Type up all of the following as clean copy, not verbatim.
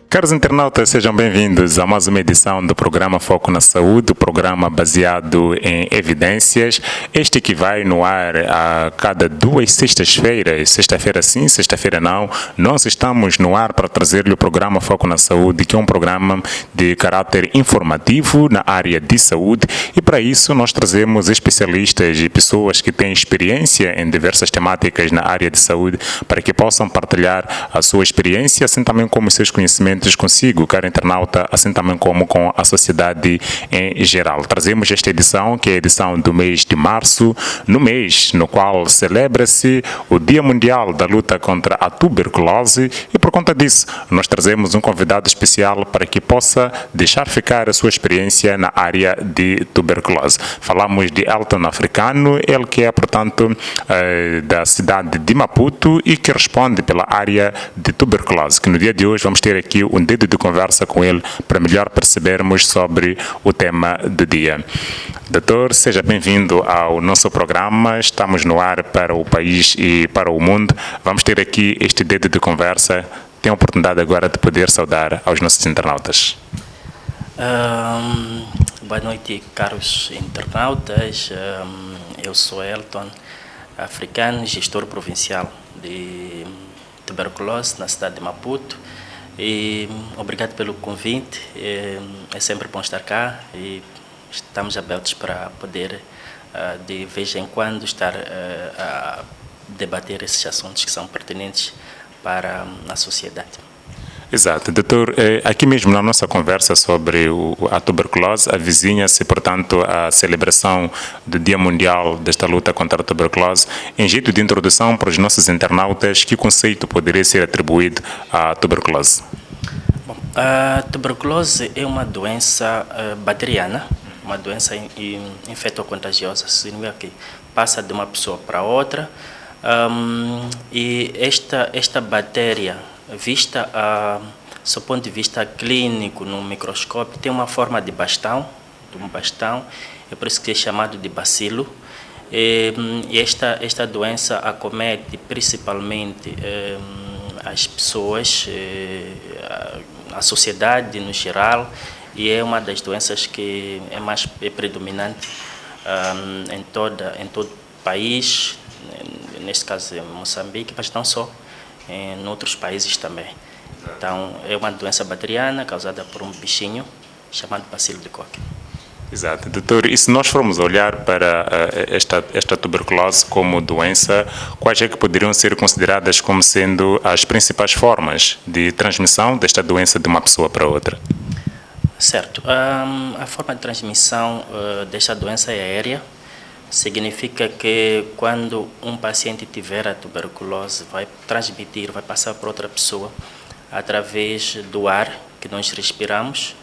Caros internautas, sejam bem-vindos a mais uma edição do programa Foco na Saúde, o programa baseado em evidências. Este que vai no ar a cada 2 sextas-feiras, sexta-feira sim, sexta-feira não. Nós estamos no ar para trazer-lhe o programa Foco na Saúde, que é um programa de caráter informativo na área de saúde, e para isso nós trazemos especialistas e pessoas que têm experiência em diversas temáticas na área de saúde para que possam partilhar a sua experiência, assim também como os seus conhecimentos consigo, caro internauta, assim também como com a sociedade em geral. Trazemos esta edição, que é a edição do mês de março, no mês no qual celebra-se o Dia Mundial da Luta contra a Tuberculose, e por conta disso nós trazemos um convidado especial para que possa deixar ficar a sua experiência na área de tuberculose. Falamos de Elton Africano, ele que é, portanto, da cidade de Maputo e que responde pela área de tuberculose, que no dia de hoje vamos ter aqui um dedo de conversa com ele para melhor percebermos sobre o tema do dia. Doutor, seja bem-vindo ao nosso programa. Estamos no ar para o país e para o mundo. Vamos ter aqui este dedo de conversa. Tem a oportunidade agora de poder saudar aos nossos internautas. Boa noite, caros internautas. Eu sou Elton Africano, gestor provincial de tuberculose na cidade de Maputo. E obrigado pelo convite, é sempre bom estar cá e estamos abertos para poder, de vez em quando, estar a debater esses assuntos que são pertinentes para a sociedade. Exato. Doutor, aqui mesmo na nossa conversa sobre a tuberculose, avizinha-se, portanto, a celebração do Dia Mundial desta luta contra a tuberculose. Em jeito de introdução para os nossos internautas, que conceito poderia ser atribuído à tuberculose? Bom, a tuberculose é uma doença bacteriana, uma doença infectocontagiosa, significa que passa de uma pessoa para outra, e esta bactéria, vista do ponto de vista clínico no microscópio, tem uma forma de bastão, é por isso que é chamado de bacilo. E esta doença acomete principalmente as pessoas, a sociedade no geral, e é uma das doenças que é predominante em todo o país, neste caso em Moçambique, mas não só, em outros países também. Então, é uma doença bacteriana causada por um bichinho chamado bacilo de Koch. Exato. Doutor, e se nós formos olhar para esta tuberculose como doença, quais é que poderiam ser consideradas como sendo as principais formas de transmissão desta doença de uma pessoa para outra? Certo. A forma de transmissão desta doença é aérea. Significa que quando um paciente tiver a tuberculose, vai transmitir, vai passar para outra pessoa através do ar que nós respiramos,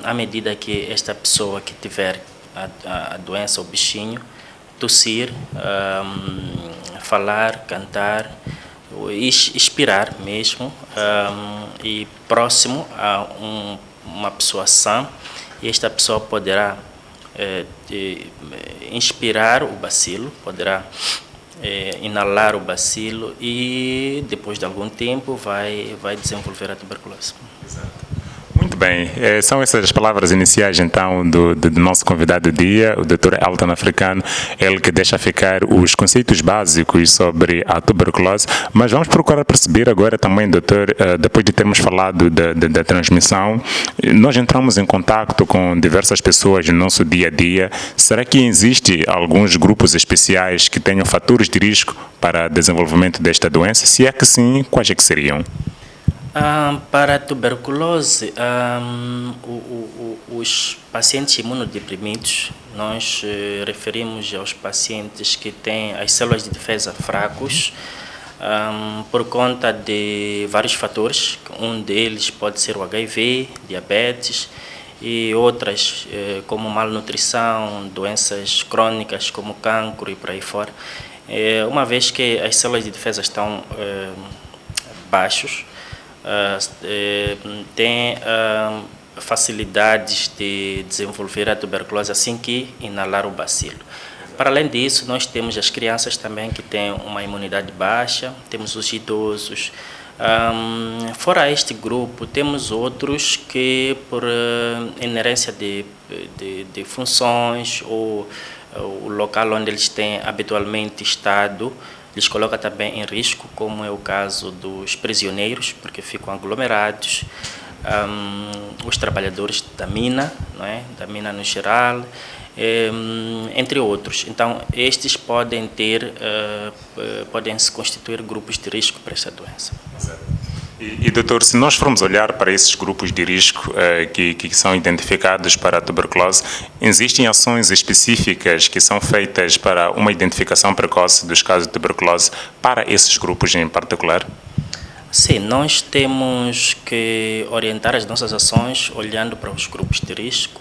à medida que esta pessoa que tiver a doença, o bichinho, tossir, falar, cantar, expirar mesmo, e próximo a uma pessoa sã, e esta pessoa poderá inspirar o bacilo, poderá inalar o bacilo e depois de algum tempo vai desenvolver a tuberculose. Exato. Muito bem, são essas as palavras iniciais então do nosso convidado do dia, o Dr. Elton Africano, ele que deixa ficar os conceitos básicos sobre a tuberculose, mas vamos procurar perceber agora também, doutor, depois de termos falado da transmissão, nós entramos em contato com diversas pessoas no nosso dia a dia. Será que existem alguns grupos especiais que tenham fatores de risco para desenvolvimento desta doença? Se é que sim, quais é que seriam? Para a tuberculose, os pacientes imunodeprimidos, nós referimos aos pacientes que têm as células de defesa fracos, por conta de vários fatores. Um deles pode ser o HIV, diabetes, e outras como malnutrição, doenças crônicas como cancro e por aí fora. Uma vez que as células de defesa estão baixas, tem facilidades de desenvolver a tuberculose assim que inalar o bacilo. Para além disso, nós temos as crianças também que têm uma imunidade baixa, temos os idosos, Fora este grupo, temos outros que, por inerência de funções ou o local onde eles têm habitualmente estado, lhes coloca também em risco, como é o caso dos prisioneiros, porque ficam aglomerados, os trabalhadores da mina, não é? Da mina no geral, entre outros. Então, estes podem se constituir grupos de risco para esta doença. E doutor, se nós formos olhar para esses grupos de risco que são identificados para a tuberculose, existem ações específicas que são feitas para uma identificação precoce dos casos de tuberculose para esses grupos em particular? Sim, nós temos que orientar as nossas ações olhando para os grupos de risco.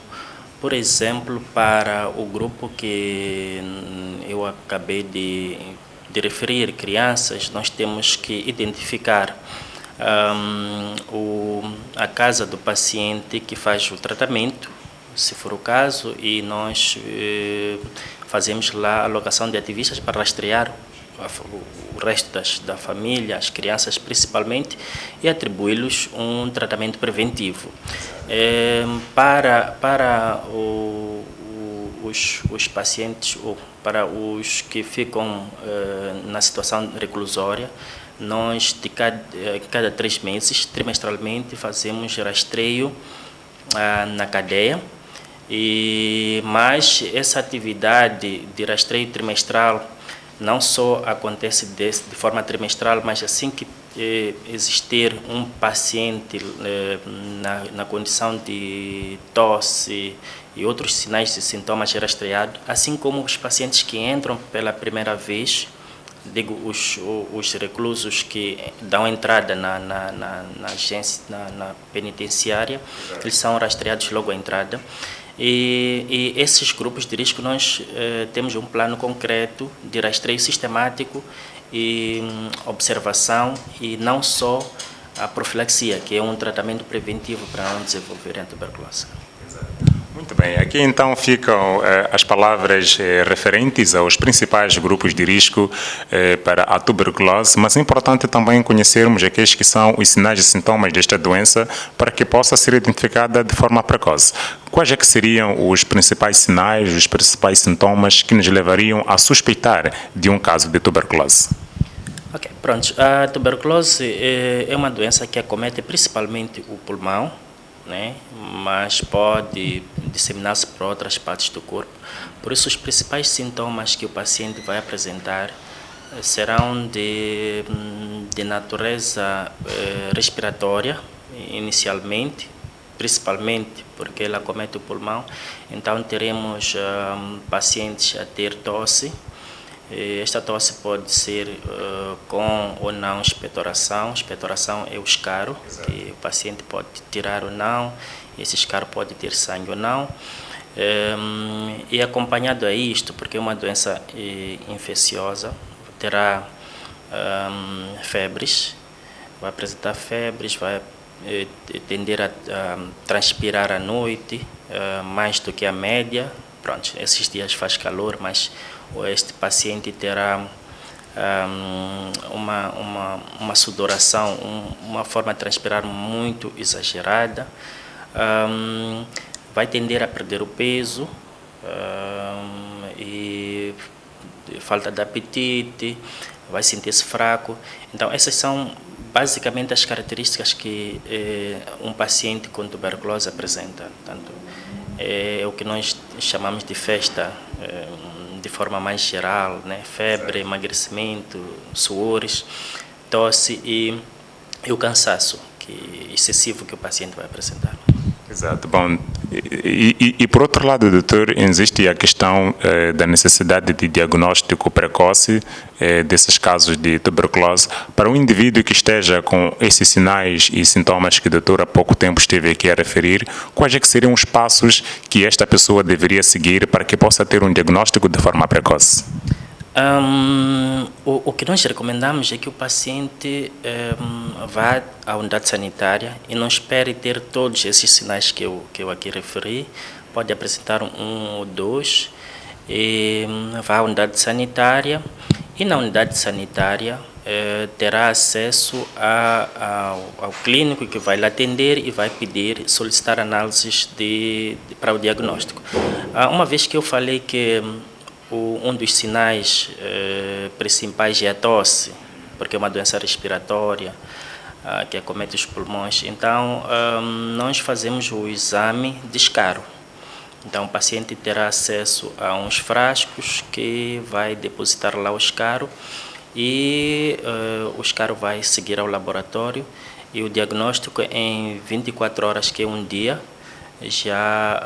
Por exemplo, para o grupo que eu acabei de referir, crianças, nós temos que identificar a casa do paciente que faz o tratamento, se for o caso, e nós fazemos lá a alocação de ativistas para rastrear o resto da família, as crianças principalmente, e atribuí-los um tratamento preventivo. Para os pacientes, ou para os que ficam na situação reclusória, nós, cada 3 meses, trimestralmente, fazemos rastreio na cadeia, mas essa atividade de rastreio trimestral não só acontece de forma trimestral, mas assim que existir um paciente na condição de tosse e outros sinais e sintomas rastreados, assim como os pacientes que entram pela primeira vez, digo, os reclusos que dão entrada na agência, na penitenciária, eles são rastreados logo à entrada. E esses grupos de risco nós temos um plano concreto de rastreio sistemático e observação, e não só a profilaxia, que é um tratamento preventivo para não desenvolverem a tuberculose. Muito bem, aqui então ficam as palavras referentes aos principais grupos de risco para a tuberculose, mas é importante também conhecermos aqueles que são os sinais e sintomas desta doença para que possa ser identificada de forma precoce. Quais é que seriam os principais sinais, os principais sintomas que nos levariam a suspeitar de um caso de tuberculose? Ok, pronto. A tuberculose é uma doença que acomete principalmente o pulmão, né? Mas pode disseminar-se para outras partes do corpo. Por isso, os principais sintomas que o paciente vai apresentar serão de natureza respiratória, inicialmente, principalmente porque ele acomete o pulmão. Então, teremos pacientes a ter tosse. Esta tosse pode ser com ou não expectoração. Expectoração é o escaro, que o paciente pode tirar ou não. Esse escaro pode ter sangue ou não. E acompanhado a isto, porque é uma doença infecciosa, terá febres, vai apresentar febres, vai tender a transpirar à noite, mais do que a média. Pronto, esses dias faz calor, mas este paciente terá uma sudoração, uma forma de transpirar muito exagerada, vai tender a perder o peso e falta de apetite, vai sentir-se fraco. Então, essas são basicamente as características que um paciente com tuberculose apresenta. Portanto, é o que nós chamamos de festa, de forma mais geral, né? Febre, emagrecimento, suores, tosse e o cansaço excessivo que o paciente vai apresentar. Exato. Bom, e por outro lado, doutor, existe a questão da necessidade de diagnóstico precoce desses casos de tuberculose para um indivíduo que esteja com esses sinais e sintomas que o doutor há pouco tempo esteve aqui a referir. Quais é que seriam os passos que esta pessoa deveria seguir para que possa ter um diagnóstico de forma precoce? O que nós recomendamos é que o paciente vá à unidade sanitária e não espere ter todos esses sinais que eu aqui referi. Pode apresentar um ou dois, e vá à unidade sanitária, e na unidade sanitária terá acesso ao clínico que vai lhe atender e vai solicitar análises para o diagnóstico. Uma vez que eu falei que um dos sinais principais é a tosse, porque é uma doença respiratória que acomete os pulmões, então nós fazemos o exame de escaro. Então o paciente terá acesso a uns frascos que vai depositar lá o escaro e o escaro vai seguir ao laboratório e o diagnóstico em 24 horas, que é um dia, já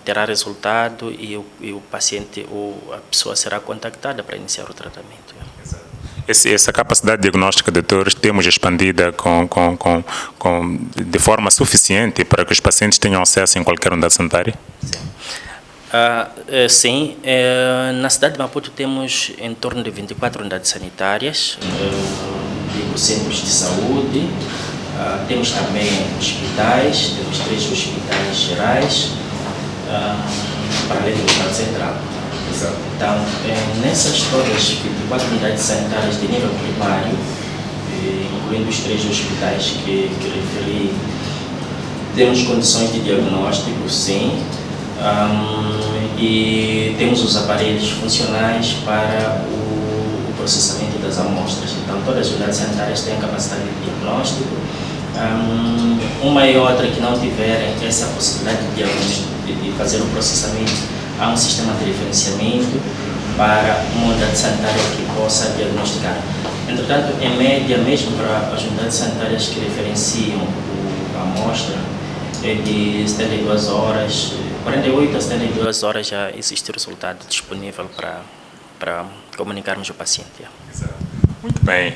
terá resultado e o paciente ou a pessoa será contactada para iniciar o tratamento. Essa capacidade diagnóstica, doutor, temos expandida de forma suficiente para que os pacientes tenham acesso em qualquer unidade sanitária? Sim. Na cidade de Maputo temos em torno de 24 unidades sanitárias, centros de saúde, temos também hospitais, temos 3 hospitais gerais, para além do Hospital Central. Então, nessas todas 24 unidades sanitárias de nível primário, incluindo os 3 hospitais que referi, temos condições de diagnóstico, sim, e temos os aparelhos funcionais para o processamento das amostras. Então, todas as unidades sanitárias têm capacidade de diagnóstico. Uma e outra que não tiverem essa possibilidade de fazer o processamento, há um sistema de referenciamento para uma unidade sanitária que possa diagnosticar. Entretanto, em média, mesmo para as unidades sanitárias que referenciam a amostra, é de 72 horas, 48 a 72 horas já existe o resultado disponível para comunicarmos ao paciente. Muito bem.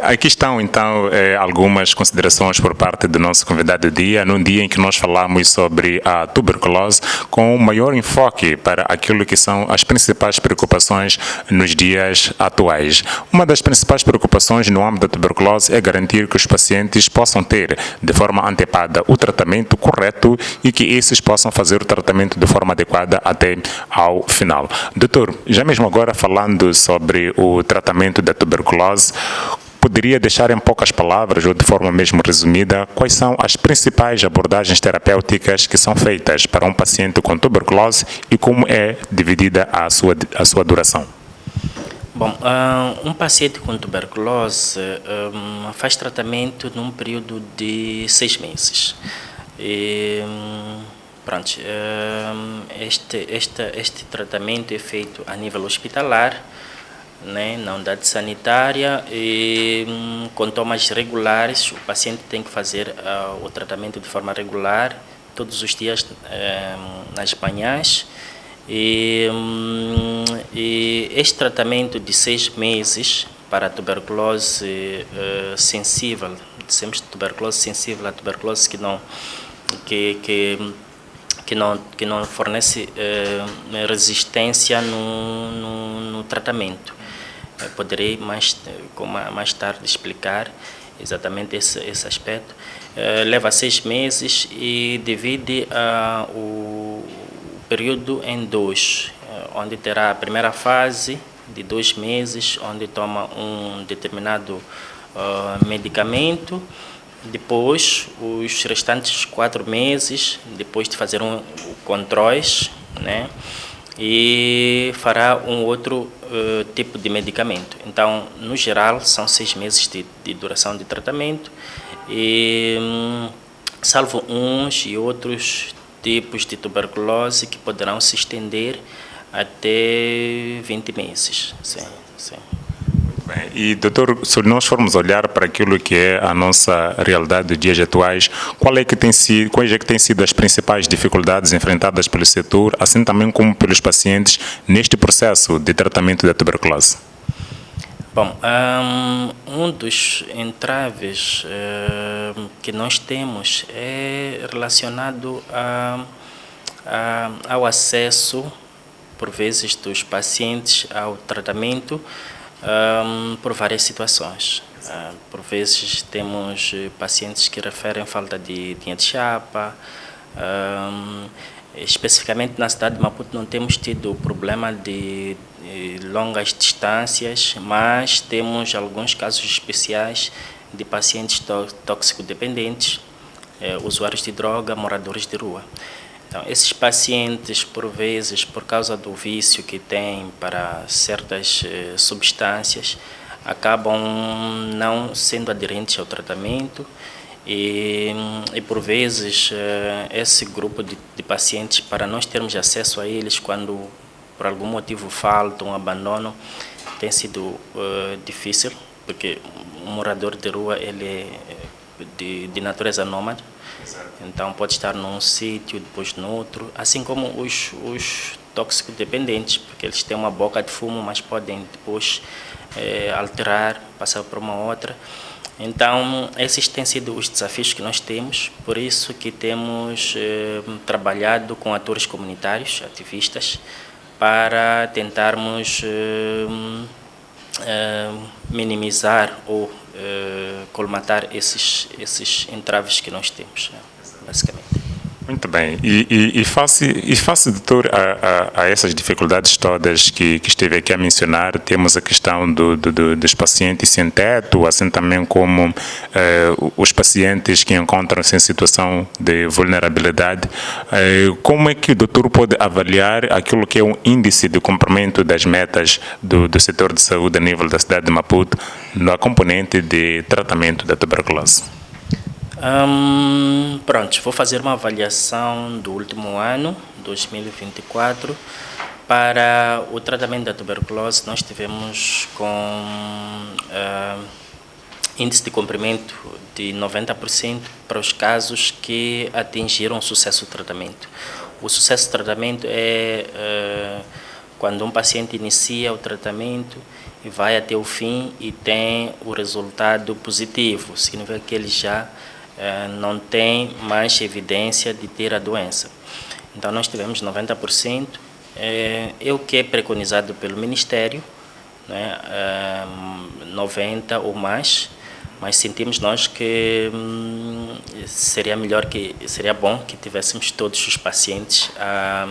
Aqui estão, então, algumas considerações por parte do nosso convidado do dia, num dia em que nós falamos sobre a tuberculose, com maior enfoque para aquilo que são as principais preocupações nos dias atuais. Uma das principais preocupações no âmbito da tuberculose é garantir que os pacientes possam ter, de forma antecipada, o tratamento correto e que esses possam fazer o tratamento de forma adequada até ao final. Doutor, já mesmo agora falando sobre o tratamento da tuberculose, poderia deixar em poucas palavras, ou de forma mesmo resumida, quais são as principais abordagens terapêuticas que são feitas para um paciente com tuberculose e como é dividida a sua duração? Bom, um paciente com tuberculose faz tratamento num período de 6 meses. Pronto, este tratamento é feito a nível hospitalar, né, na unidade sanitária, e com tomas regulares. O paciente tem que fazer o tratamento de forma regular, todos os dias, nas manhãs. E este tratamento de 6 meses para a tuberculose sensível, dizemos tuberculose sensível, a tuberculose que não fornece resistência no tratamento. Poderei mais tarde explicar exatamente esse aspecto. Leva 6 meses e divide o período em 2, onde terá a primeira fase de 2 meses, onde toma um determinado medicamento. Depois, os restantes 4 meses, depois de fazer controles, né, e fará um outro tipo de medicamento. Então, no geral, são 6 meses de duração de tratamento, e salvo uns e outros tipos de tuberculose que poderão se estender até 20 meses. Sim, sim. Bem, e doutor, se nós formos olhar para aquilo que é a nossa realidade dos dias atuais, quais é que têm sido as principais dificuldades enfrentadas pelo setor, assim também como pelos pacientes, neste processo de tratamento da tuberculose? Bom, um dos entraves que nós temos é relacionado ao acesso, por vezes, dos pacientes ao tratamento, por várias situações. Por vezes temos pacientes que referem falta de linha de chapa, Especificamente na cidade de Maputo não temos tido o problema de longas distâncias, mas temos alguns casos especiais de pacientes toxicodependentes, usuários de droga, moradores de rua. Então, esses pacientes, por vezes, por causa do vício que têm para certas substâncias, acabam não sendo aderentes ao tratamento e por vezes, esse grupo de pacientes, para nós termos acesso a eles, quando por algum motivo faltam, abandonam, tem sido difícil, porque um morador de rua ele é de natureza nômade. Então pode estar num sítio, depois no outro, assim como os toxicodependentes, porque eles têm uma boca de fumo, mas podem depois alterar, passar para uma outra. Então esses têm sido os desafios que nós temos, por isso que temos trabalhado com atores comunitários, ativistas, para tentarmos minimizar ou colmatar esses entraves que nós temos, basicamente. Muito bem. E face doutor, a essas dificuldades todas que esteve aqui a mencionar, temos a questão dos pacientes sem teto, assim também como os pacientes que encontram-se em situação de vulnerabilidade. Como é que o doutor pode avaliar aquilo que é um índice de cumprimento das metas do setor de saúde a nível da cidade de Maputo na componente de tratamento da tuberculose? Pronto, vou fazer uma avaliação do último ano, 2024. Para o tratamento da tuberculose, nós tivemos com índice de cumprimento de 90% para os casos que atingiram sucesso do tratamento. O sucesso do tratamento é quando um paciente inicia o tratamento e vai até o fim e tem o resultado positivo, significa que ele já não tem mais evidência de ter a doença. Então nós tivemos 90%, é o que é preconizado pelo Ministério, né, 90% ou mais, mas sentimos nós que seria bom que tivéssemos todos os pacientes a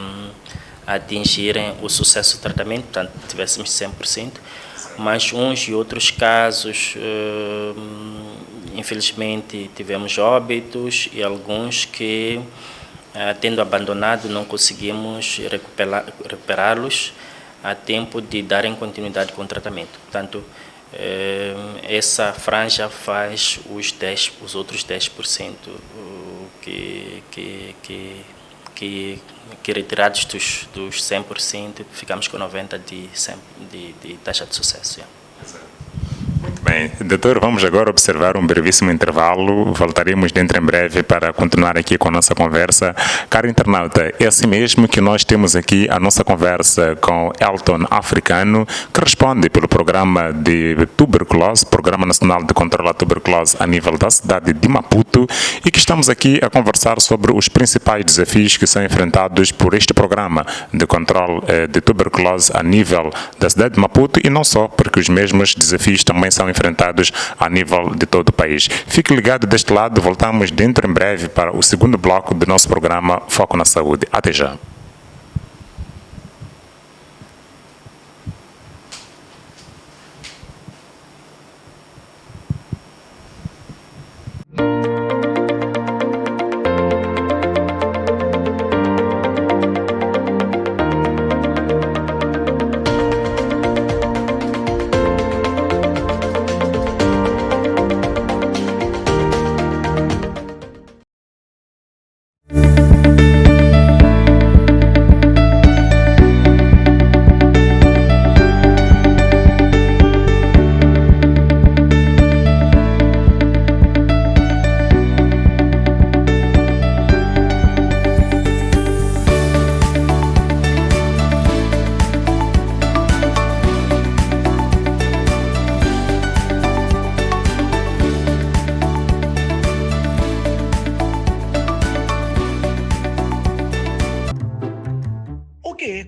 atingirem o sucesso do tratamento, portanto tivéssemos 100%, mas uns e outros casos, infelizmente, tivemos óbitos e alguns que, tendo abandonado, não conseguimos recuperá-los a tempo de darem continuidade com o tratamento. Portanto, essa franja faz os outros 10% que retirados dos 100%, ficamos com 90% de taxa de sucesso. Muito bem. Doutor, vamos agora observar um brevíssimo intervalo. Voltaremos dentro em breve para continuar aqui com a nossa conversa. Caro internauta, é assim mesmo que nós temos aqui a nossa conversa com Elton Africano, que responde pelo programa de tuberculose, Programa Nacional de Controle à Tuberculose a nível da cidade de Maputo, e que estamos aqui a conversar sobre os principais desafios que são enfrentados por este programa de controle de tuberculose a nível da cidade de Maputo, e não só, porque os mesmos desafios também são enfrentados a nível de todo o país. Fique ligado deste lado, voltamos dentro em breve para o segundo bloco do nosso programa Foco na Saúde. Até já.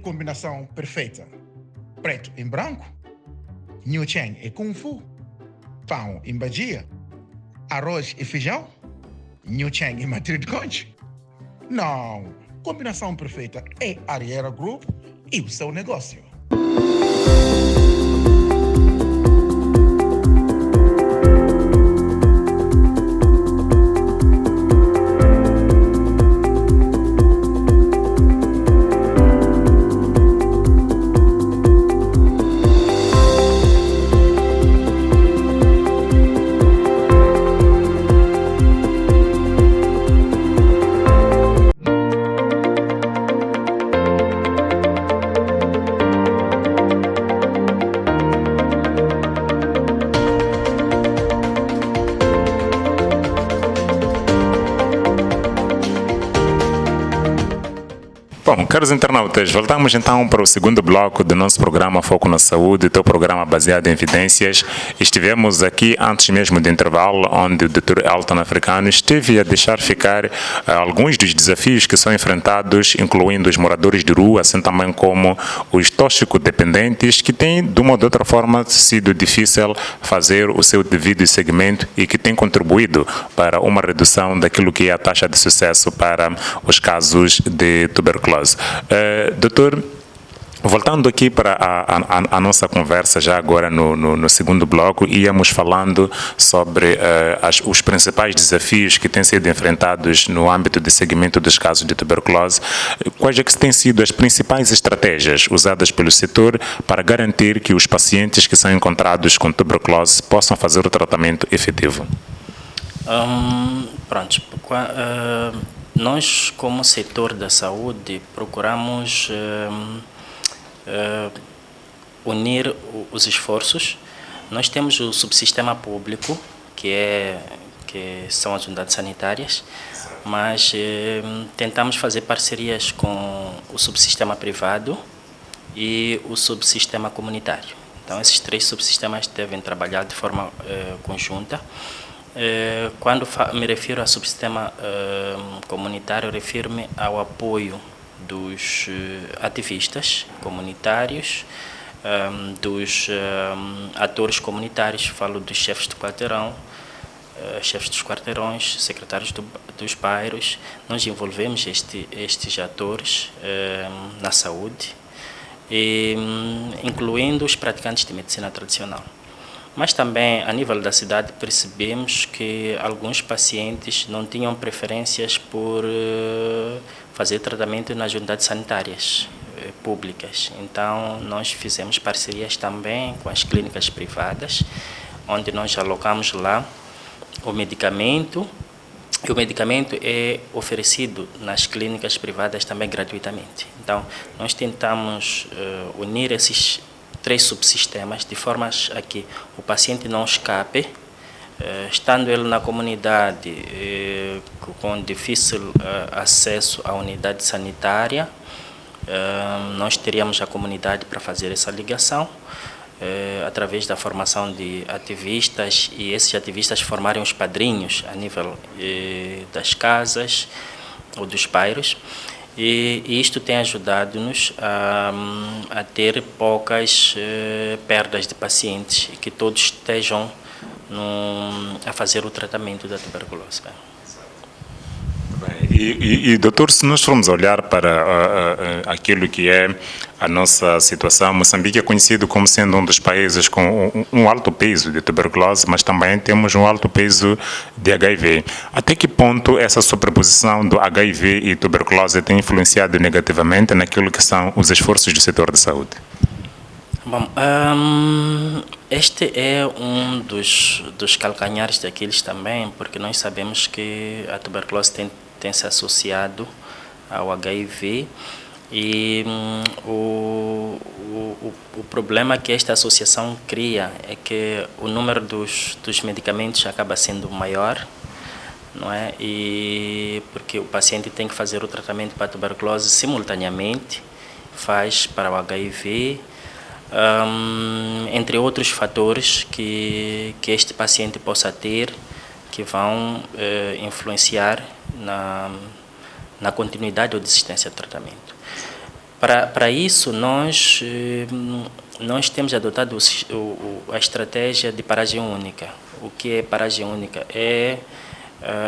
Combinação perfeita. Preto em branco, New Chang e Kung Fu, pão em badia, arroz e feijão, New Chang e matriz de conche. Não, combinação perfeita é Ariera Group e o seu negócio. Bom, caros internautas, voltamos então para o segundo bloco do nosso programa Foco na Saúde, teu programa baseado em evidências. Estivemos aqui antes mesmo do intervalo, onde o Dr. Elton Africano esteve a deixar ficar alguns dos desafios que são enfrentados, incluindo os moradores de rua, assim também como os tóxico-dependentes, que têm, de uma ou de outra forma, sido difícil fazer o seu devido segmento e que têm contribuído para uma redução daquilo que é a taxa de sucesso para os casos de tuberculose. Doutor, voltando aqui para a nossa conversa, já agora no segundo bloco, íamos falando sobre os principais desafios que têm sido enfrentados no âmbito de segmento dos casos de tuberculose. Quais é que têm sido as principais estratégias usadas pelo setor para garantir que os pacientes que são encontrados com tuberculose possam fazer o tratamento efetivo? Nós, como setor da saúde, procuramos unir os esforços. Nós temos o subsistema público, que são as unidades sanitárias, mas tentamos fazer parcerias com o subsistema privado e o subsistema comunitário. Então, esses três subsistemas devem trabalhar de forma conjunta. Quando me refiro ao subsistema comunitário, refiro-me ao apoio dos ativistas comunitários, dos atores comunitários, falo dos chefes de quarteirão, chefes dos quarteirões, secretários dos bairros. Nós envolvemos estes atores na saúde, incluindo os praticantes de medicina tradicional. Mas também, a nível da cidade, percebemos que alguns pacientes não tinham preferências por fazer tratamento nas unidades sanitárias públicas. Então, nós fizemos parcerias também com as clínicas privadas, onde nós alocamos lá o medicamento, e o medicamento é oferecido nas clínicas privadas também gratuitamente. Então, nós tentamos unir esses três subsistemas, de forma a que o paciente não escape, estando ele na comunidade com difícil acesso à unidade sanitária, nós teríamos a comunidade para fazer essa ligação, através da formação de ativistas, e esses ativistas formarem os padrinhos a nível das casas ou dos bairros. E isto tem ajudado-nos a ter poucas perdas de pacientes e que todos estejam a fazer o tratamento da tuberculose. E doutor, se nós formos olhar para aquilo que é a nossa situação, Moçambique é conhecido como sendo um dos países com um alto peso de tuberculose, mas também temos um alto peso de HIV. Até que ponto essa sobreposição do HIV e tuberculose tem influenciado negativamente naquilo que são os esforços do setor de saúde? Bom, este é um dos calcanhares daqueles também, porque nós sabemos que a tuberculose tem se associado ao HIV, e o problema que esta associação cria é que o número dos medicamentos acaba sendo maior, não é? E porque o paciente tem que fazer o tratamento para a tuberculose simultaneamente, faz para o HIV, entre outros fatores que este paciente possa ter, que vão influenciar na continuidade ou desistência do tratamento. Para isso, nós temos adotado a estratégia de paragem única. O que é paragem única? É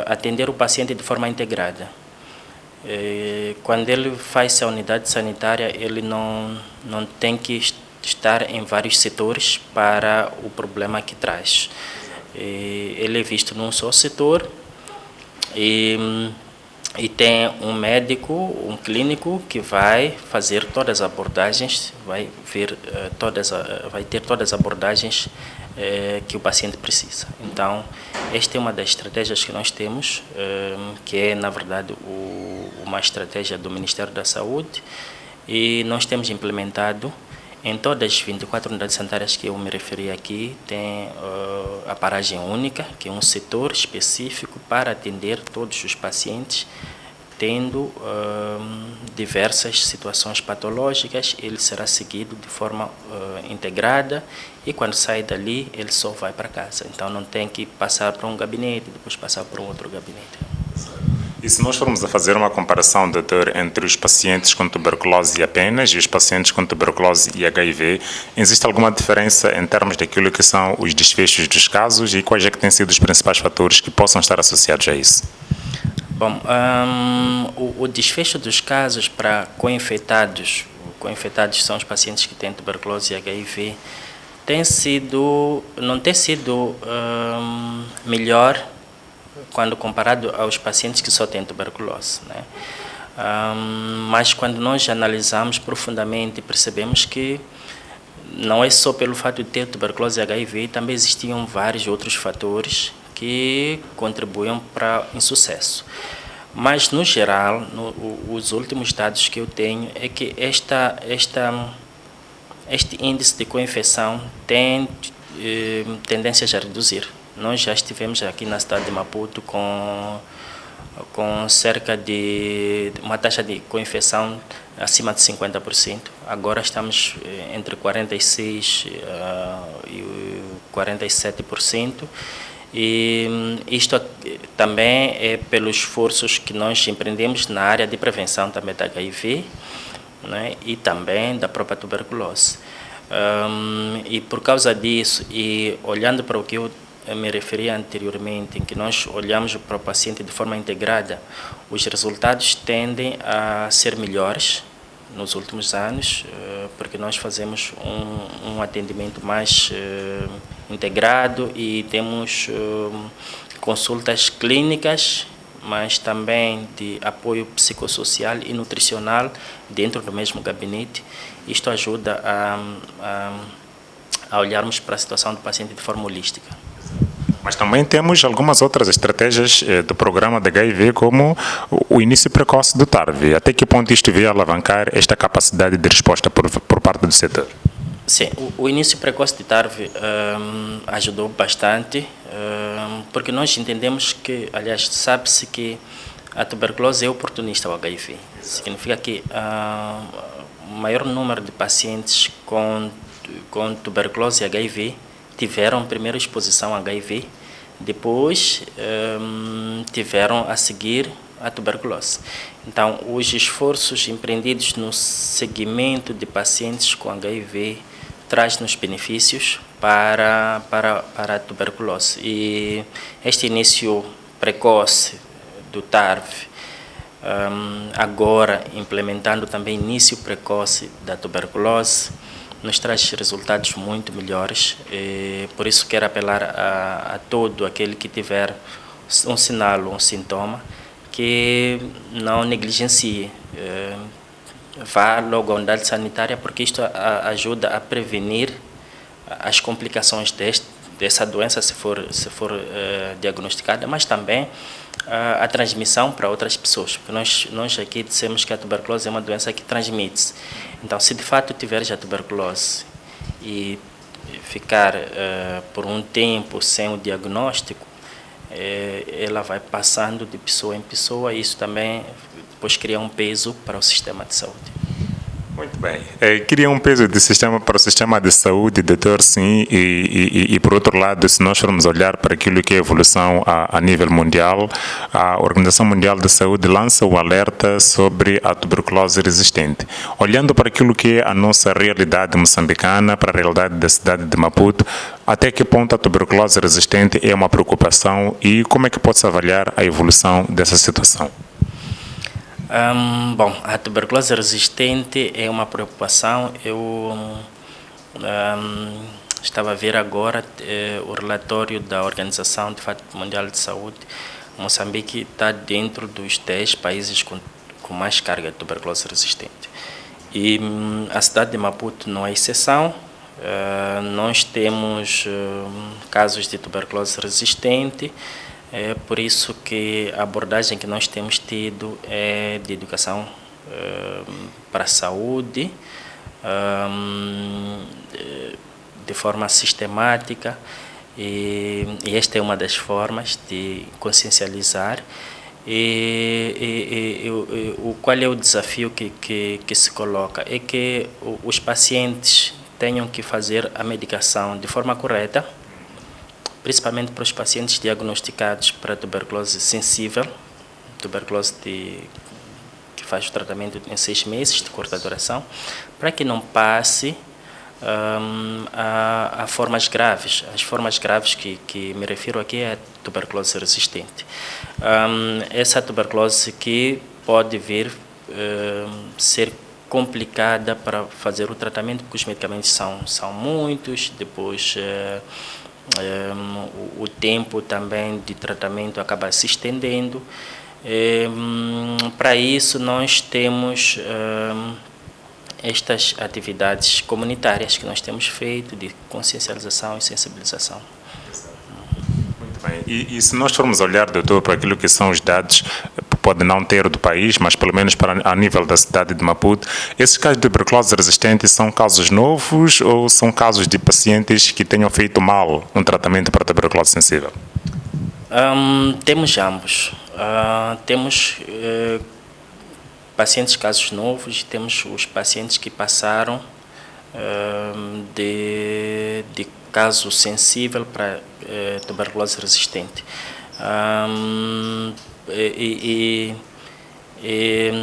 atender o paciente de forma integrada. Quando ele faz a unidade sanitária, ele não tem que estar em vários setores para o problema que traz. Ele é visto num só setor e tem um médico, um clínico que vai fazer todas as abordagens, vai ter todas as abordagens que o paciente precisa. Então, esta é uma das estratégias que nós temos, que é, na verdade, uma estratégia do Ministério da Saúde, e nós temos implementado em todas as 24 unidades sanitárias que eu me referi aqui, tem a paragem única, que é um setor específico para atender todos os pacientes, tendo diversas situações patológicas. Ele será seguido de forma integrada e quando sai dali ele só vai para casa. Então não tem que passar para um gabinete, depois passar para um outro gabinete. E se nós formos a fazer uma comparação, doutor, entre os pacientes com tuberculose apenas e os pacientes com tuberculose e HIV, existe alguma diferença em termos daquilo que são os desfechos dos casos e quais é que têm sido os principais fatores que possam estar associados a isso? Bom, o desfecho dos casos para co-infectados são os pacientes que têm tuberculose e HIV, não tem sido melhor quando comparado aos pacientes que só têm tuberculose, né? Mas quando nós analisamos profundamente, percebemos que não é só pelo fato de ter tuberculose e HIV, também existiam vários outros fatores que contribuem para o insucesso. Mas, no geral, os últimos dados que eu tenho é que este índice de co-infecção tem tendências a reduzir. Nós já estivemos aqui na cidade de Maputo com cerca de uma taxa de co-infecção acima de 50%. Agora estamos entre 46% e 47%. E isto também é pelos esforços que nós empreendemos na área de prevenção também da HIV, né, e também da própria tuberculose. E por causa disso, e olhando para o que eu me referi anteriormente, em que nós olhamos para o paciente de forma integrada, os resultados tendem a ser melhores nos últimos anos, porque nós fazemos um atendimento mais integrado e temos consultas clínicas, mas também de apoio psicossocial e nutricional dentro do mesmo gabinete. Isto ajuda a olharmos para a situação do paciente de forma holística. Mas também temos algumas outras estratégias do programa de HIV, como o início precoce do TARV. Até que ponto isto veio alavancar esta capacidade de resposta por parte do setor? Sim, o início precoce de TARV ajudou bastante, porque nós entendemos que, aliás, sabe-se que a tuberculose é oportunista ao HIV. Significa que o maior número de pacientes com tuberculose e HIV tiveram primeiro exposição a HIV, depois tiveram a seguir a tuberculose. Então, os esforços empreendidos no seguimento de pacientes com HIV traz-nos benefícios para a tuberculose. E este início precoce do TARV, agora implementando também início precoce da tuberculose, nos traz resultados muito melhores. Por isso quero apelar a todo aquele que tiver um sinal, um sintoma, que não negligencie, vá logo à unidade sanitária, porque isto ajuda a prevenir as complicações dessa doença, se for diagnosticada, mas também a transmissão para outras pessoas, porque nós aqui dissemos que a tuberculose é uma doença que transmite-se. Então, se de fato tiveres a tuberculose e ficar por um tempo sem o diagnóstico, ela vai passando de pessoa em pessoa, e isso também depois cria um peso para o sistema de saúde. Muito bem. Cria um peso para o sistema de saúde, doutor, sim, e por outro lado, se nós formos olhar para aquilo que é a evolução a nível mundial, a Organização Mundial da Saúde lança o alerta sobre a tuberculose resistente. Olhando para aquilo que é a nossa realidade moçambicana, para a realidade da cidade de Maputo, até que ponto a tuberculose resistente é uma preocupação e como é que pode-se avaliar a evolução dessa situação? Bom, a tuberculose resistente é uma preocupação. Eu estava a ver agora o relatório da Organização Mundial de Saúde. Moçambique está dentro dos 10 países com mais carga de tuberculose resistente. E a cidade de Maputo não é exceção. Nós temos casos de tuberculose resistente. É por isso que a abordagem que nós temos tido é de educação para a saúde, de forma sistemática, e esta é uma das formas de consciencializar. Qual é o desafio que se coloca? É que os pacientes tenham que fazer a medicação de forma correta, principalmente para os pacientes diagnosticados para tuberculose sensível, tuberculose que faz o tratamento em 6 meses de curta duração, para que não passe a formas graves. As formas graves que me refiro aqui é a tuberculose resistente. Essa tuberculose que pode vir ser complicada para fazer o tratamento, porque os medicamentos são muitos, depois o tempo também de tratamento acaba se estendendo. Para isso nós temos estas atividades comunitárias que nós temos feito de consciencialização e sensibilização. Muito bem. E se nós formos olhar, doutor, para aquilo que são os dados, pode não ter do país, mas pelo menos a nível da cidade de Maputo, esses casos de tuberculose resistente são casos novos ou são casos de pacientes que tenham feito mal um tratamento para tuberculose sensível? Temos ambos. Temos pacientes casos novos, temos os pacientes que passaram de caso sensível para tuberculose resistente.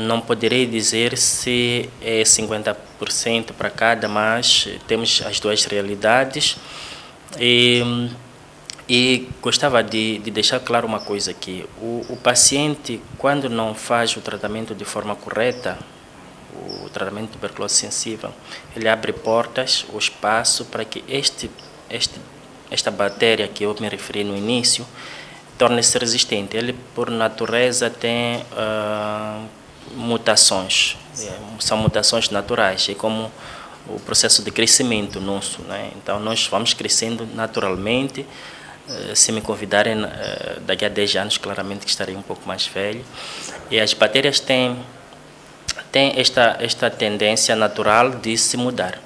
Não poderei dizer se é 50% para cada, mas temos as duas realidades. E gostava de deixar claro uma coisa aqui. O paciente, quando não faz o tratamento de forma correta, o tratamento de tuberculose sensível, ele abre portas, o espaço para que esta bactéria que eu me referi no início torne-se resistente. Ele, por natureza, tem mutações. São mutações naturais. É como o processo de crescimento nosso, né? Então, nós vamos crescendo naturalmente. Se me convidarem daqui a 10 anos, claramente que estarei um pouco mais velho. E as bactérias têm esta tendência natural de se mudar.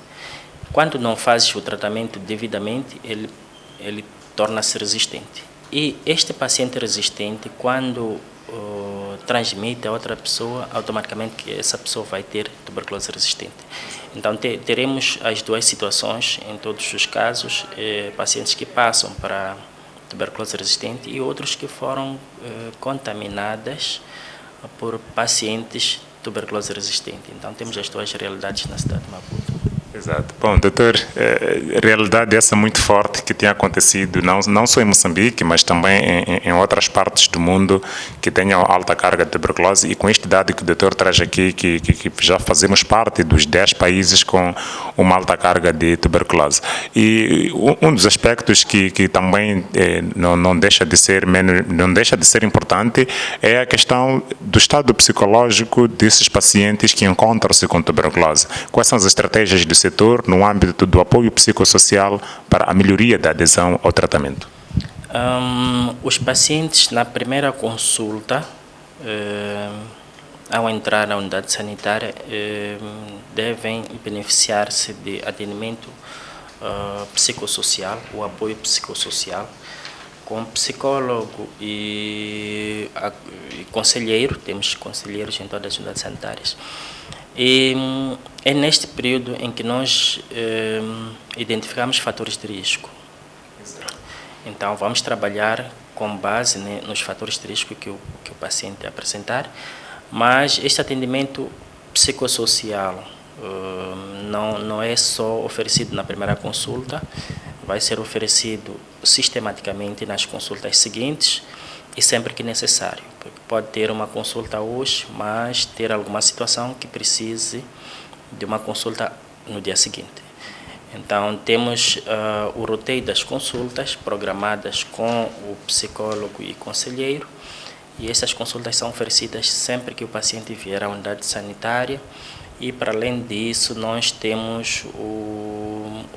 Quando não fazes o tratamento devidamente, ele torna-se resistente. E este paciente resistente, quando transmite a outra pessoa, automaticamente essa pessoa vai ter tuberculose resistente. Então teremos as duas situações em todos os casos, pacientes que passam para tuberculose resistente e outros que foram contaminadas por pacientes tuberculose resistente. Então temos as duas realidades na cidade de Maputo. Exato. Bom, doutor, realidade essa muito forte que tem acontecido não só em Moçambique, mas também em outras partes do mundo que tenham alta carga de tuberculose, e com este dado que o doutor traz aqui, que já fazemos parte dos 10 países com uma alta carga de tuberculose. E um dos aspectos que também não deixa de ser importante é a questão do estado psicológico desses pacientes que encontram-se com tuberculose. Quais são as estratégias do setor no âmbito do apoio psicossocial para a melhoria da adesão ao tratamento? Os pacientes, na primeira consulta, ao entrar na unidade sanitária, devem beneficiar-se de atendimento psicossocial, o apoio psicossocial, com psicólogo e conselheiro. Temos conselheiros em todas as unidades sanitárias. E é neste período em que nós identificamos fatores de risco. Então, vamos trabalhar com base nos fatores de risco que o paciente apresentar, mas este atendimento psicossocial não é só oferecido na primeira consulta, vai ser oferecido sistematicamente nas consultas seguintes e sempre que necessário. pode ter uma consulta hoje, mas ter alguma situação que precise de uma consulta no dia seguinte. Então, temos o roteiro das consultas programadas com o psicólogo e conselheiro, e essas consultas são oferecidas sempre que o paciente vier à unidade sanitária. E, para além disso, nós temos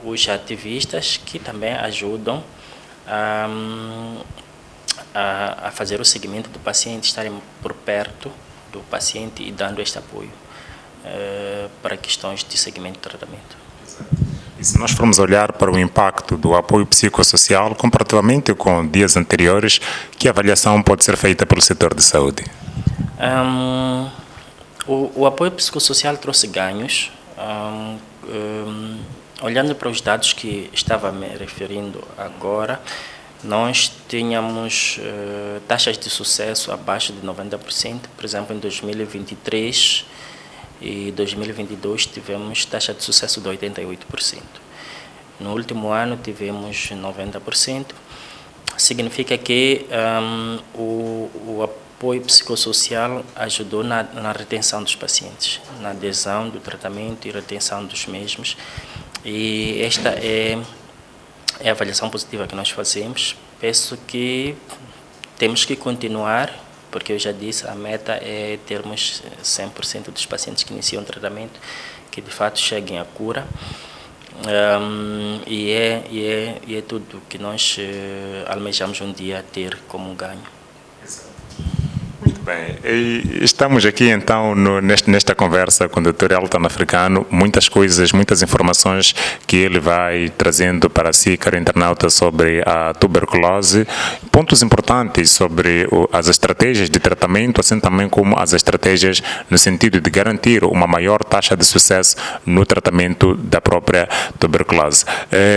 os ativistas que também ajudam a fazer o seguimento do paciente, estarem por perto do paciente e dando este apoio para questões de seguimento de tratamento. E se nós formos olhar para o impacto do apoio psicossocial comparativamente com dias anteriores, que avaliação pode ser feita pelo setor de saúde? O apoio psicossocial trouxe ganhos. Olhando para os dados que estava me referindo agora, nós tínhamos taxas de sucesso abaixo de 90%. Por exemplo, em 2023 e 2022 tivemos taxa de sucesso de 88%. No último ano tivemos 90%. Significa que o apoio psicossocial ajudou na retenção dos pacientes, na adesão do tratamento e retenção dos mesmos. E esta é a avaliação positiva que nós fazemos. Penso que temos que continuar, porque eu já disse, a meta é termos 100% dos pacientes que iniciam o tratamento, que de fato cheguem à cura. E é tudo que nós almejamos um dia ter como ganho. Muito bem, e estamos aqui então nesta conversa com o Dr. Elton Africano, muitas coisas, muitas informações que ele vai trazendo para si, caro internauta, sobre a tuberculose, pontos importantes sobre as estratégias de tratamento, assim também como as estratégias no sentido de garantir uma maior taxa de sucesso no tratamento da própria tuberculose.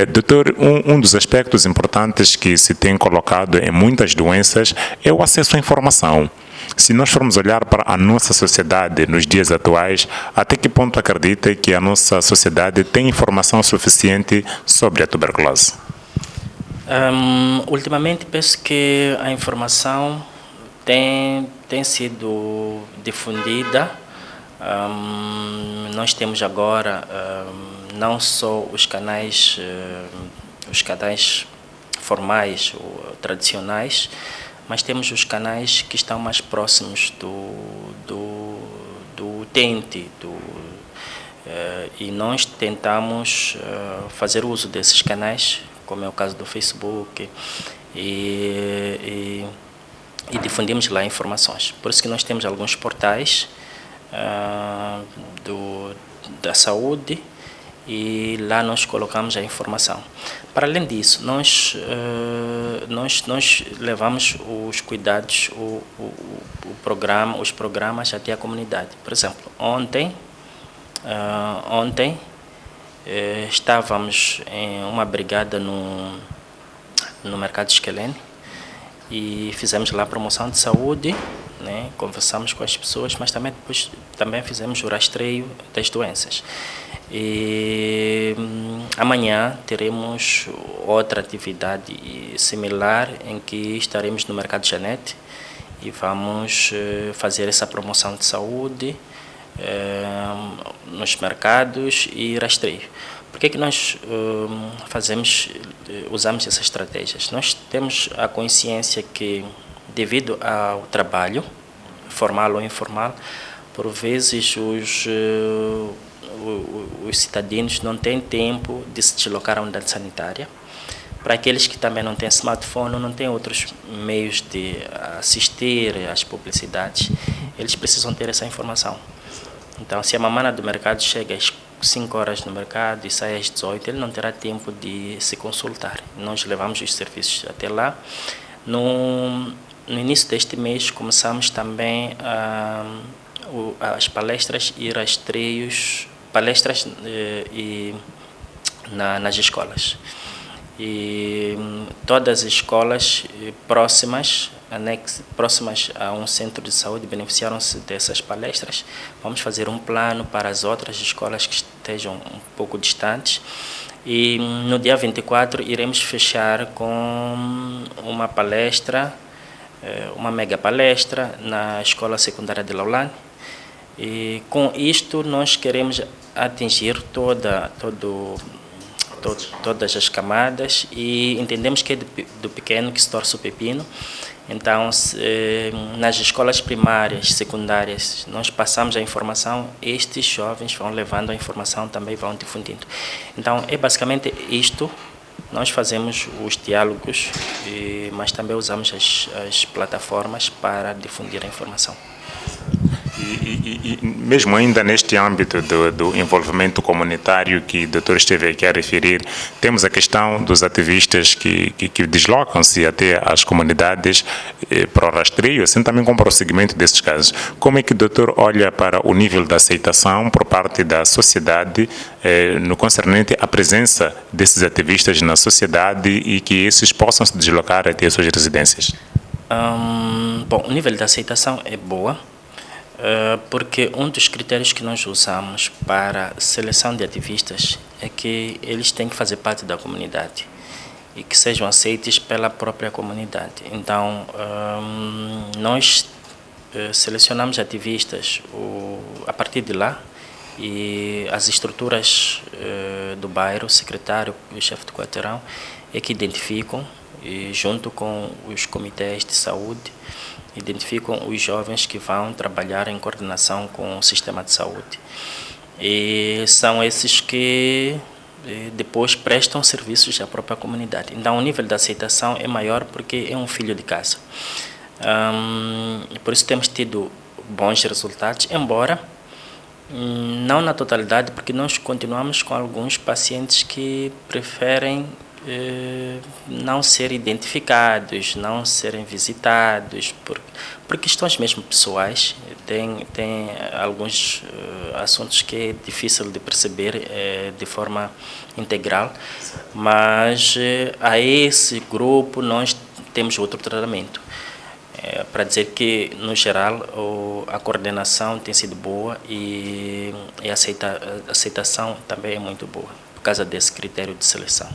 Doutor, um dos aspectos importantes que se tem colocado em muitas doenças é o acesso à informação. Se nós formos olhar para a nossa sociedade nos dias atuais, até que ponto acredita que a nossa sociedade tem informação suficiente sobre a tuberculose? Ultimamente penso que a informação tem sido difundida. Nós temos agora não só os canais formais ou tradicionais, mas temos os canais que estão mais próximos do utente, e nós tentamos fazer uso desses canais, como é o caso do Facebook, e difundimos lá informações. Por isso que nós temos alguns portais da saúde, e lá nós colocamos a informação. Para além disso, nós levamos os cuidados, os programas até a comunidade. Por exemplo, ontem estávamos em uma brigada no mercado de Esquelene e fizemos lá a promoção de saúde, né? Conversamos com as pessoas, mas também fizemos o rastreio das doenças. E amanhã teremos outra atividade similar em que estaremos no Mercado Janete e vamos fazer essa promoção de saúde nos mercados e rastreio. Por que nós usamos essas estratégias? Nós temos a consciência que, devido ao trabalho, formal ou informal, por vezes os cidadãos não têm tempo de se deslocar à unidade sanitária. Para aqueles que também não têm smartphone, não têm outros meios de assistir às publicidades, eles precisam ter essa informação. Então, se a mamana do mercado chega às 5 horas no mercado e sai às 18, ele não terá tempo de se consultar. Nós levamos os serviços até lá. No início deste mês, começamos também as palestras e rastreios, nas escolas. E todas as escolas próximas a um centro de saúde beneficiaram-se dessas palestras. Vamos fazer um plano para as outras escolas que estejam um pouco distantes. E no dia 24 iremos fechar com uma palestra uma mega palestra na Escola Secundária de Laulane. E com isto nós queremos atingir todas as camadas e entendemos que é do pequeno que se torce o pepino. Então, nas escolas primárias, secundárias, nós passamos a informação, estes jovens vão levando a informação, também vão difundindo. Então, é basicamente isto. Nós fazemos os diálogos, mas também usamos as plataformas para difundir a informação. E mesmo ainda neste âmbito do envolvimento comunitário que o doutor esteve aqui a referir, temos a questão dos ativistas que deslocam-se até às comunidades para o rastreio, assim também como para o seguimento desses casos. Como é que o doutor olha para o nível de aceitação por parte da sociedade no concernente à presença desses ativistas na sociedade e que esses possam se deslocar até as suas residências? Bom, o nível de aceitação é boa. Porque um dos critérios que nós usamos para seleção de ativistas é que eles têm que fazer parte da comunidade e que sejam aceitos pela própria comunidade. Então, nós selecionamos ativistas a partir de lá e as estruturas do bairro, o secretário e o chefe de quarteirão, é que identificam, e junto com os comitês de saúde, identificam os jovens que vão trabalhar em coordenação com o sistema de saúde. E são esses que depois prestam serviços à própria comunidade. Então, o nível de aceitação é maior porque é um filho de casa. Por isso temos tido bons resultados, embora não na totalidade, porque nós continuamos com alguns pacientes que preferem não serem identificados, não serem visitados, por questões mesmo pessoais. Tem alguns assuntos que é difícil de perceber de forma integral, mas a esse grupo nós temos outro tratamento. Para dizer que, no geral, a coordenação tem sido boa e a aceitação também é muito boa, por causa desse critério de seleção.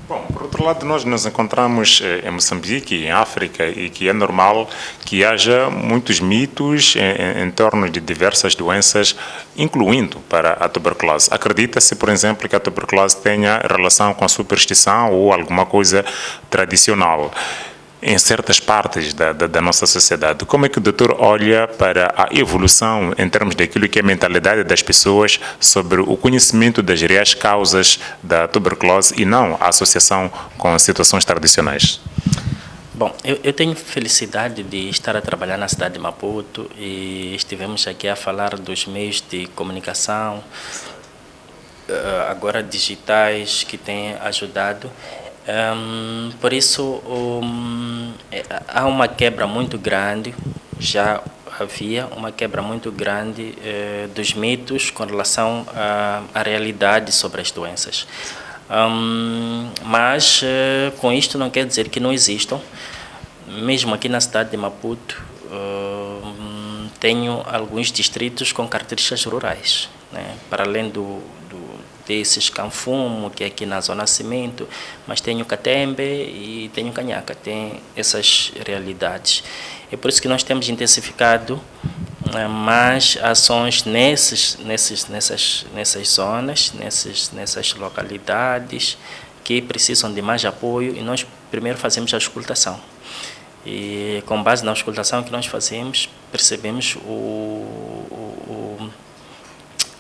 Bom, por outro lado, nós nos encontramos em Moçambique, em África, e que é normal que haja muitos mitos em torno de diversas doenças, incluindo para a tuberculose. Acredita-se, por exemplo, que a tuberculose tenha relação com a superstição ou alguma coisa tradicional em certas partes da nossa sociedade. Como é que o doutor olha para a evolução em termos daquilo que é a mentalidade das pessoas sobre o conhecimento das reais causas da tuberculose e não a associação com situações tradicionais? Bom, eu tenho felicidade de estar a trabalhar na cidade de Maputo e estivemos aqui a falar dos meios de comunicação, agora digitais, que têm ajudado. Por isso, há uma quebra muito grande, já havia uma quebra muito grande dos mitos com relação à realidade sobre as doenças. Mas com isto não quer dizer que não existam. Mesmo aqui na cidade de Maputo, tenho alguns distritos com características rurais, né? Para além desses Canfumo, que é aqui na Zona Cimento, mas tenho Catembe e tenho Canhaca, tem essas realidades. É por isso que nós temos intensificado mais ações nessas zonas, nessas localidades que precisam de mais apoio, e nós primeiro fazemos a auscultação. E com base na auscultação que nós fazemos, percebemos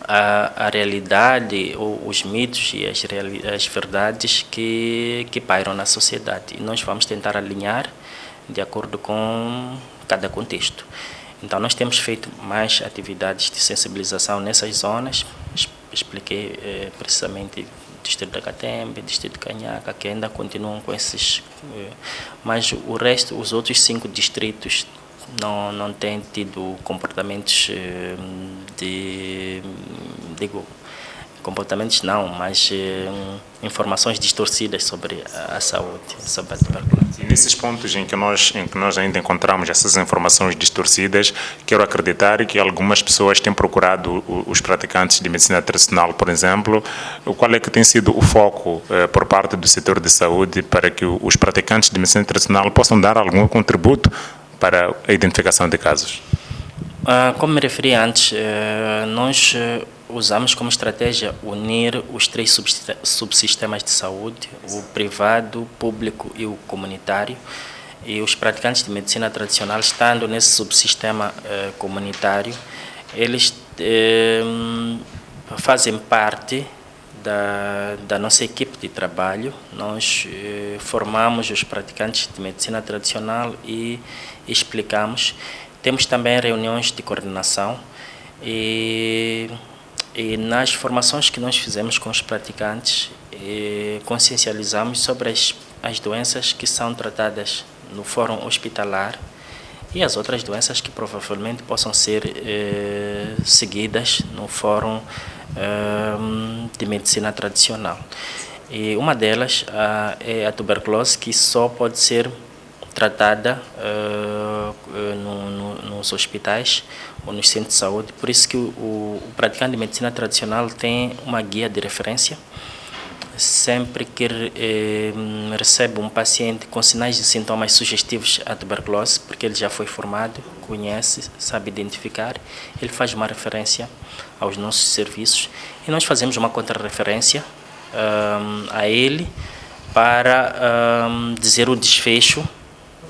a realidade, os mitos e as verdades que pairam na sociedade. E nós vamos tentar alinhar de acordo com cada contexto. Então, nós temos feito mais atividades de sensibilização nessas zonas. Expliquei precisamente Distrito da Catembe, Distrito de Canhaca, que ainda continuam com esses... Mas o resto, os outros 5 distritos, não têm tido comportamentos comportamentos não, mas informações distorcidas sobre a saúde, sobre a tuberculose. E nesses pontos em que nós ainda encontramos essas informações distorcidas, quero acreditar que algumas pessoas têm procurado os praticantes de medicina tradicional, por exemplo. Qual é que tem sido o foco por parte do setor de saúde para que os praticantes de medicina tradicional possam dar algum contributo para a identificação de casos? Como me referi antes, nós usamos como estratégia unir os 3 subsistemas de saúde, o privado, o público e o comunitário. E os praticantes de medicina tradicional, estando nesse subsistema comunitário, eles fazem parte da nossa equipe de trabalho. Nós formamos os praticantes de medicina tradicional e explicamos. Temos também reuniões de coordenação e nas formações que nós fizemos com os praticantes, consciencializamos sobre as doenças que são tratadas no fórum hospitalar e as outras doenças que provavelmente possam ser seguidas no fórum de medicina tradicional. E uma delas é a tuberculose, que só pode ser tratada nos hospitais ou nos centros de saúde. Por isso que o praticante de medicina tradicional tem uma guia de referência. Sempre que recebe um paciente com sinais e sintomas sugestivos à tuberculose, porque ele já foi formado, conhece, sabe identificar, ele faz uma referência aos nossos serviços e nós fazemos uma contra-referência a ele para dizer o desfecho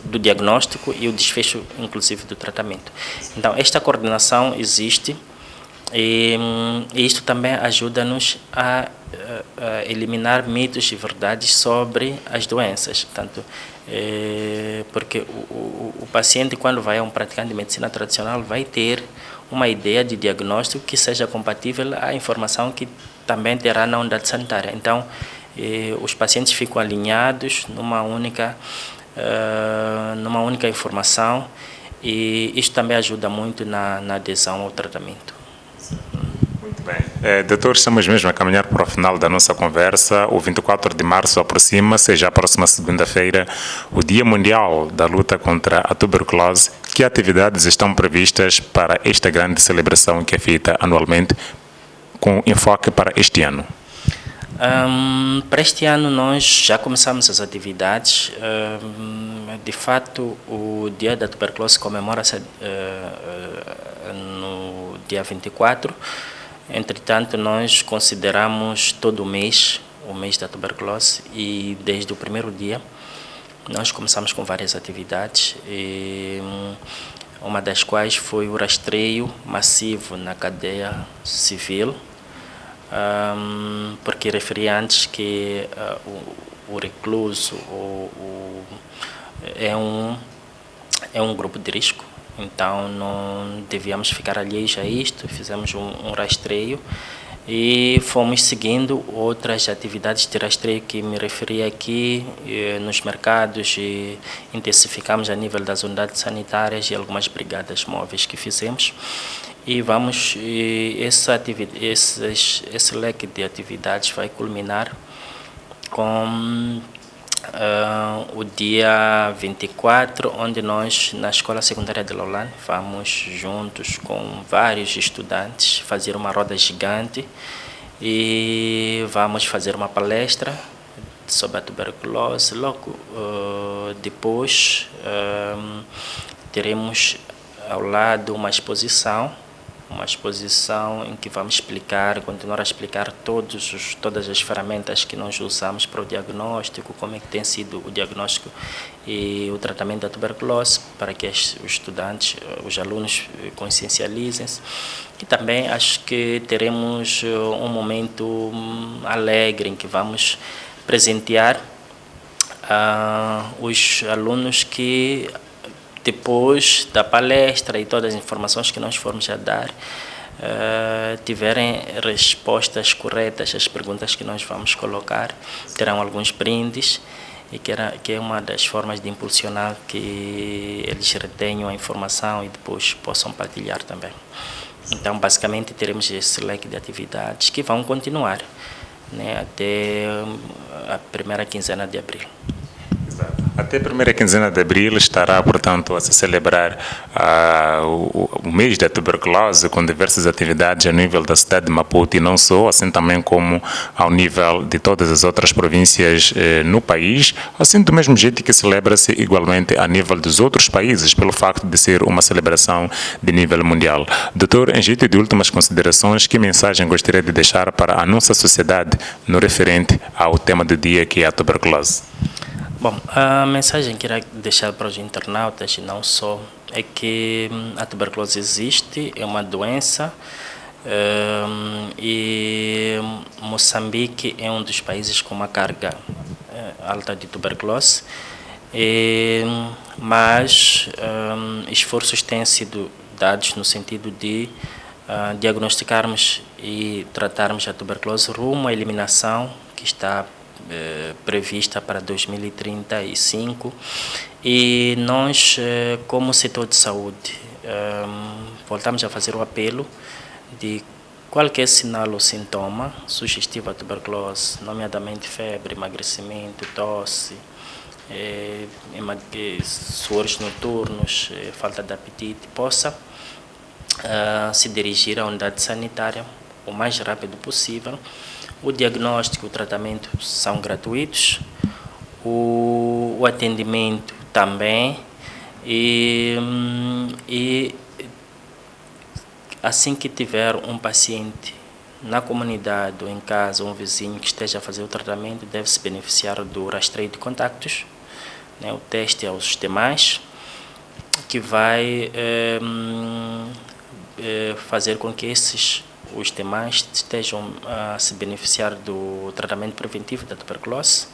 do diagnóstico e o desfecho, inclusive, do tratamento. Então, esta coordenação existe e isto também ajuda-nos a eliminar mitos e verdades sobre as doenças. Tanto, porque o paciente, quando vai a um praticante de medicina tradicional, vai ter uma ideia de diagnóstico que seja compatível à informação que também terá na unidade sanitária. Então, os pacientes ficam alinhados numa única informação e isto também ajuda muito na adesão ao tratamento. Muito bem. Doutor, estamos mesmo a caminhar para o final da nossa conversa. O 24 de março aproxima-se, já a próxima segunda-feira, o Dia Mundial da Luta contra a Tuberculose. Que atividades estão previstas para esta grande celebração que é feita anualmente, com enfoque para este ano? Para este ano nós já começamos as atividades. De fato, o Dia da Tuberculose comemora-se no dia 24. Entretanto, nós consideramos todo o mês da tuberculose e desde o primeiro dia nós começamos com várias atividades, e uma das quais foi o rastreio massivo na cadeia civil, porque referi antes que o recluso é um grupo de risco, então não devíamos ficar alheios a isto. Fizemos um rastreio e fomos seguindo outras atividades de rastreio que me referi aqui nos mercados, e intensificamos a nível das unidades sanitárias e algumas brigadas móveis que fizemos. E esse leque de atividades vai culminar com o dia 24, onde nós, na Escola Secundária de Laulane, vamos juntos com vários estudantes fazer uma roda gigante e vamos fazer uma palestra sobre a tuberculose. Logo depois teremos ao lado uma exposição em que vamos continuar a explicar todas as ferramentas que nós usamos para o diagnóstico, como é que tem sido o diagnóstico e o tratamento da tuberculose, para que os estudantes, os alunos consciencializem-se. E também acho que teremos um momento alegre em que vamos presentear os alunos que, depois da palestra e todas as informações que nós formos a dar, tiverem respostas corretas às perguntas que nós vamos colocar, terão alguns brindes, e que é uma das formas de impulsionar que eles retenham a informação e depois possam partilhar também. Então, basicamente, teremos esse leque de atividades que vão continuar, né, até a primeira quinzena de abril. Até a primeira quinzena de abril estará, portanto, a se celebrar o mês da tuberculose com diversas atividades a nível da cidade de Maputo e não só, assim também como ao nível de todas as outras províncias no país, assim do mesmo jeito que celebra-se igualmente a nível dos outros países, pelo facto de ser uma celebração de nível mundial. Doutor, em jeito de últimas considerações, que mensagem gostaria de deixar para a nossa sociedade no referente ao tema do dia, que é a tuberculose? Bom, a mensagem que irá deixar para os internautas, e não só, é que a tuberculose existe, é uma doença, e Moçambique é um dos países com uma carga alta de tuberculose, mas esforços têm sido dados no sentido de diagnosticarmos e tratarmos a tuberculose rumo à eliminação, que está prevista para 2035, e nós, como setor de saúde, voltamos a fazer o apelo de qualquer sinal ou sintoma sugestivo à tuberculose, nomeadamente febre, emagrecimento, tosse, suores noturnos, falta de apetite, possa se dirigir à unidade sanitária o mais rápido possível. O diagnóstico e o tratamento são gratuitos, o atendimento também, e assim que tiver um paciente na comunidade ou em casa, um vizinho que esteja a fazer o tratamento, deve se beneficiar do rastreio de contactos, né, o teste aos demais, que vai fazer com que os demais estejam a se beneficiar do tratamento preventivo da tuberculose,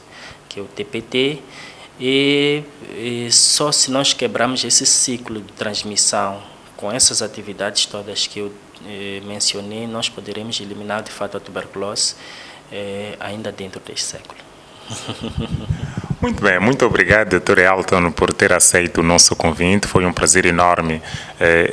que é o TPT, e só se nós quebrarmos esse ciclo de transmissão com essas atividades todas que eu mencionei, nós poderemos eliminar de fato a tuberculose ainda dentro deste século. Muito bem, muito obrigado, Dr. Elton, por ter aceito o nosso convite. Foi um prazer enorme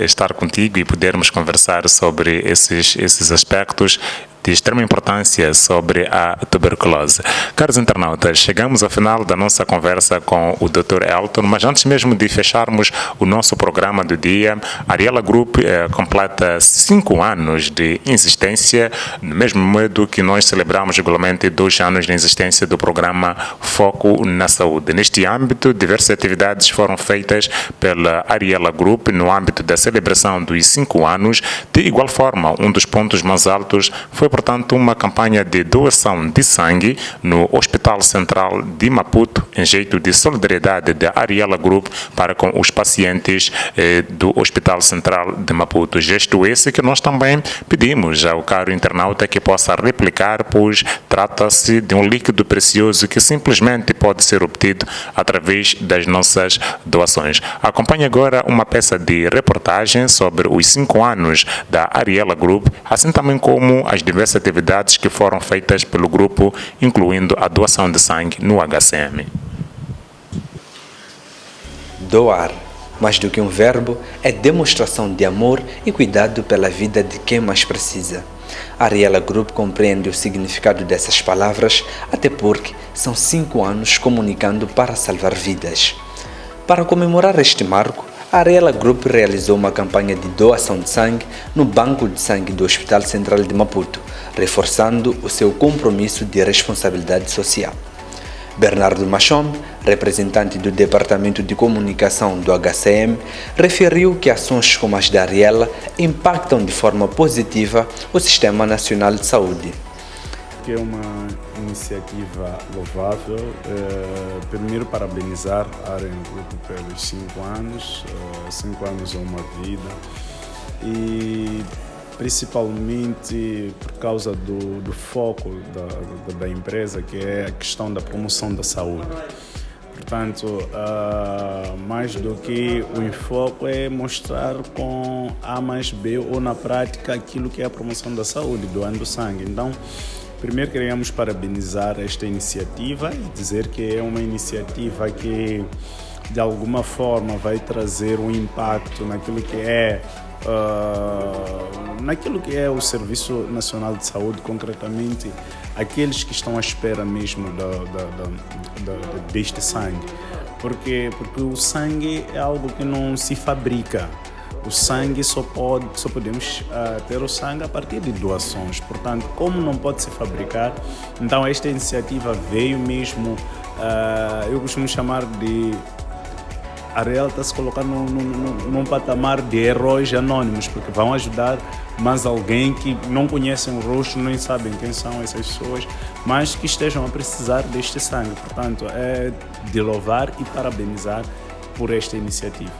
estar contigo e podermos conversar sobre esses aspectos de extrema importância sobre a tuberculose. Caros internautas, chegamos ao final da nossa conversa com o Dr. Elton, mas antes mesmo de fecharmos o nosso programa do dia, a Ariela Group completa 5 anos de existência, no mesmo modo que nós celebramos igualmente 2 anos de existência do programa Foco na Saúde. Neste âmbito, diversas atividades foram feitas pela Ariela Group no âmbito da celebração dos 5 anos. De igual forma, um dos pontos mais altos foi, portanto, uma campanha de doação de sangue no Hospital Central de Maputo, em jeito de solidariedade da Ariela Group para com os pacientes do Hospital Central de Maputo. Gesto esse que nós também pedimos ao caro internauta que possa replicar, pois trata-se de um líquido precioso que simplesmente pode ser obtido através das nossas doações. Acompanhe agora uma peça de reportagem sobre os 5 anos da Ariela Group, assim também como as diversas atividades que foram feitas pelo grupo, incluindo a doação de sangue no HCM. Doar, mais do que um verbo, é demonstração de amor e cuidado pela vida de quem mais precisa. A Ariela Group compreende o significado dessas palavras, até porque são 5 anos comunicando para salvar vidas. Para comemorar este marco, a Ariela Group realizou uma campanha de doação de sangue no Banco de Sangue do Hospital Central de Maputo, reforçando o seu compromisso de responsabilidade social. Bernardo Machombe, representante do Departamento de Comunicação do HCM, referiu que ações como as da Ariela impactam de forma positiva o Sistema Nacional de Saúde. É uma iniciativa louvável. Primeiro, parabenizar a Ariela Group pelos 5 anos. 5 anos é uma vida. E principalmente por causa do foco da empresa, que é a questão da promoção da saúde. Portanto, mais do que o enfoque é mostrar com A mais B ou na prática aquilo que é a promoção da saúde, doando sangue. Então, primeiro queríamos parabenizar esta iniciativa e dizer que é uma iniciativa que de alguma forma vai trazer um impacto naquilo que é o Serviço Nacional de Saúde, concretamente aqueles que estão à espera mesmo deste sangue. Porque o sangue é algo que não se fabrica. O sangue só podemos ter o sangue a partir de doações. Portanto, como não pode se fabricar, então esta iniciativa veio mesmo, eu costumo chamar de... A Ariel está se colocando num patamar de heróis anônimos, porque vão ajudar mais alguém que não conhecem o rosto, nem sabem quem são essas pessoas, mas que estejam a precisar deste sangue. Portanto, é de louvar e parabenizar por esta iniciativa.